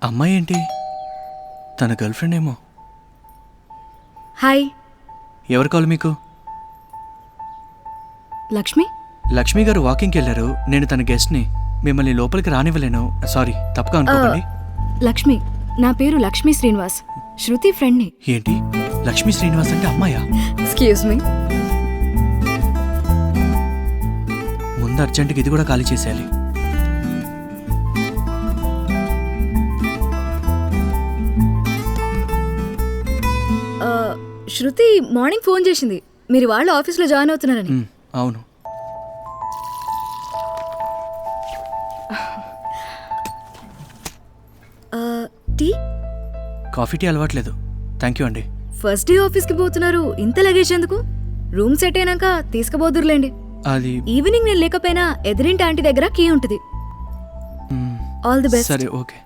అమ్మాయి ఏంటి? తన గర్ల్ ఫ్రెండ్ ఏమో. హాయ్. ఎవరు కావాలి మీకు? లక్ష్మి. లక్ష్మి గారు వాకింగ్కి వెళ్ళారు. నేను తన గెస్ట్ని. మిమ్మల్ని లోపలికి రానివ్వలేను. సారీ, తప్పుగా అనుకోకండి. లక్ష్మి, నా పేరు లక్ష్మీ శ్రీనివాస్, శృతి ఫ్రెండ్ని. ఏంటి, లక్ష్మీ శ్రీనివాస్ అంటే అమ్మాయా? Excuse me. ముందు అర్జెంటుగా ఇది కూడా ఖాళీ చేసేయాలి. శృతి మార్నింగ్ ఫోన్ చేసింది, మీరు వాళ్ళ ఆఫీస్లో జాయిన్ అవుతున్నారని. అవును. టీ? కాఫీ టీ అలవాట్లేదు, థ్యాంక్ యూ అండి. ఫస్ట్ డే ఆఫీస్కి పోతున్నారు, ఇంత లగేజ్ ఎందుకు? రూమ్ సెట్ అయినాక తీసుకుపోదురులేండి. అది ఈవినింగ్ నేను లేకపోయినా ఎదురింటి ఆంటీ దగ్గర కీ ఉంటుంది. All the best. సరే, ఓకే.